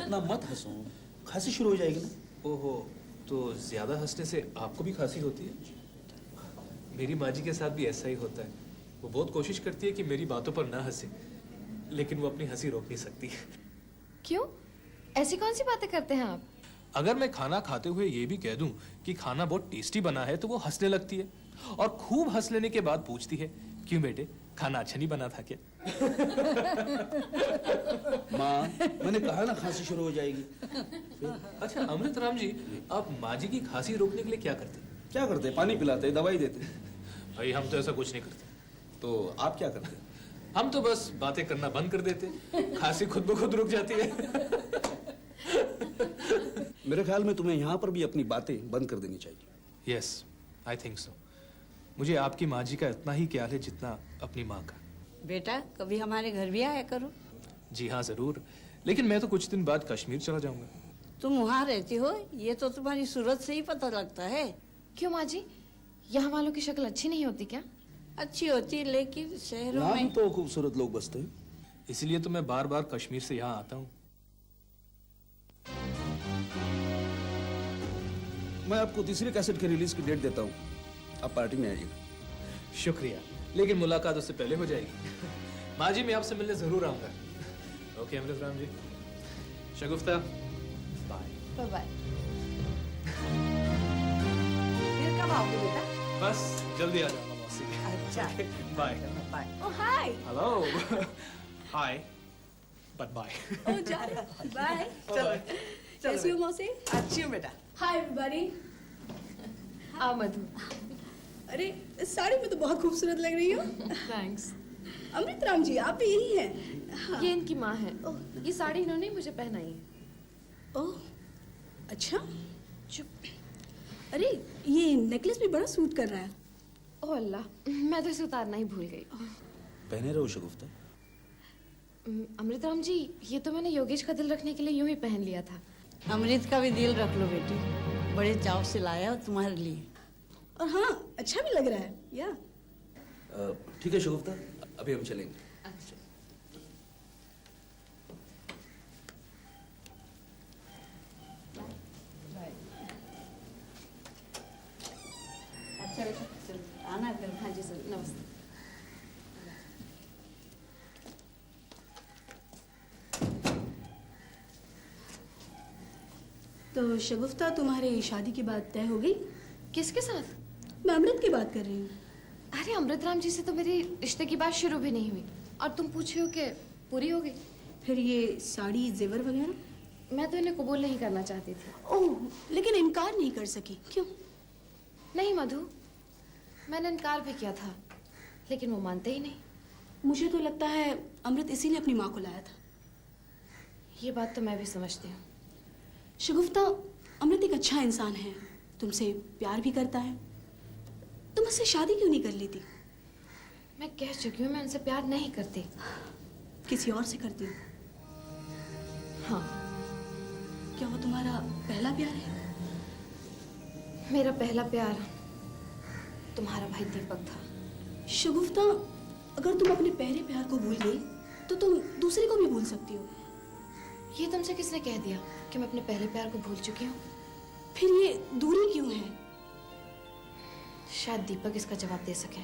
इतना मत हंसो, खांसी शुरू हो जाएगी ना। ओहो, तो ज्यादा हंसने से आपको भी खांसी होती है? मेरी माँ जी के साथ भी ऐसा ही होता है। वो बहुत कोशिश करती है कि मेरी बातों पर ना हंसे, लेकिन वो अपनी हंसी रोक नहीं सकती। क्यों? ऐसी कौन सी बातें करते हैं आप? अगर मैं खाना खाते हुए ये भी कह दूं कि खाना बहुत टेस्टी बना है तो वो हंसने लगती है और खूब हंस लेने के बाद पूछती है, क्यों बेटे, खाना अच्छा नहीं बना था क्या? माँ, मैंने कहा ना खांसी शुरू हो जाएगी। अच्छा अमृत राम जी, आप माँ जी की खांसी रोकने के लिए क्या करते हैं? क्या करते हैं? पानी पिलाते हैं, दवाई देते हैं। भाई हम तो ऐसा कुछ नहीं करते। तो आप क्या करते हैं? हम तो बस बातें करना बंद कर देते, खांसी खुद ब खुद रुक जाती है। मेरे ख्याल में तुम्हें यहाँ पर भी अपनी बातें बंद कर देनी चाहिए। Yes, I think so. मुझे आपकी माँ जी का इतना ही ख्याल है जितना अपनी माँ का। बेटा कभी हमारे घर भी आया करो। जी हाँ जरूर, लेकिन मैं तो कुछ दिन बाद कश्मीर चला जाऊंगा। तुम वहाँ रहती हो, ये तो तुम्हारी सूरत से ही पता लगता है। क्यों माँ जी, यहाँ वालों की शक्ल अच्छी नहीं होती क्या? अच्छी होती है, लेकिन शहरों यहाँ में तो खूबसूरत लोग बसते हैं। इसलिए तो मैं बार बार कश्मीर से यहाँ आता हूँ। मैं आपको तीसरी कैसेट की रिलीज की डेट देता हूँ, आप पार्टी में आइएगा। शुक्रिया, लेकिन मुलाकात उससे पहले हो जाएगी। माँ जी मैं आपसे मिलने जरूर आऊंगा। Okay Amrit Ram ji, Shagufta, bye. Bye bye. फिर कब आओगे बेटा? बस जल्दी आ जाऊंगा मौसी। अच्छा bye. Bye. Oh hi. Hello. Hi, but bye. ओ जा रहे बाय। चलो कैसी हो मौसी? अच्छी हूँ बेटा। Hi everybody. आओ मधु। अरे इस साड़ी में तो बहुत खूबसूरत लग रही हो। थैंक्स। अमृत राम जी आप भी यही हैं? हाँ। ये इनकी माँ है। ये साड़ी इन्होंने मुझे पहनाई है। ओह अच्छा। चुप। अरे ये नेकलेस भी बड़ा सूट कर रहा है। ओह अल्लाह, मैं तो इसे उतारना ही भूल गई। पहने रहो शगुफ्ता। अमृत राम जी, ये तो मैंने योगेश का दिल रखने के लिए यूं ही पहन लिया था। अमृत का भी दिल रख लो बेटी, बड़े चाव से लाया हो तुम्हारे लिए। और हाँ अच्छा भी लग रहा है या। ठीक है शगुफ्ता, अभी हम चलेंगे। अच्छा बेटा चलो आना फिर। हाँ जी सर, नमस्ते। तो शगुफ्ता तुम्हारी शादी की बात तय हो गई? किसके साथ? मैं अमृत की बात कर रही हूँ। अरे अमृत राम जी से तो मेरे रिश्ते की बात शुरू भी नहीं हुई और तुम पूछ रहे हो कि पूरी हो गई। फिर ये साड़ी जेवर वगैरह? मैं तो इन्हें कबूल नहीं करना चाहती थी। ओह लेकिन इनकार नहीं कर सकी, क्यों? नहीं मधु, मैंने इनकार भी किया था लेकिन वो मानते ही नहीं। मुझे तो लगता है अमृत इसीलिए अपनी माँ को लाया था। ये बात तो मैं भी समझती हूँ। शगुफ्ता, अमृत एक अच्छा इंसान है, तुमसे प्यार भी करता है। तुम उससे शादी क्यों नहीं कर लेती? मैं कह चुकी हूँ मैं उनसे प्यार नहीं करती। किसी और से करती हो? हाँ। क्या वो तुम्हारा पहला प्यार है? मेरा पहला प्यार तुम्हारा भाई दीपक था। शगुफ्ता, अगर तुम अपने पहले प्यार को भूल गई तो तुम दूसरे को भी भूल सकती हो। ये तुमसे किसने कह दिया कि मैं अपने पहले प्यार को भूल चुकी हूँ? फिर ये दूरी क्यों है? शायद दीपक इसका जवाब दे सके।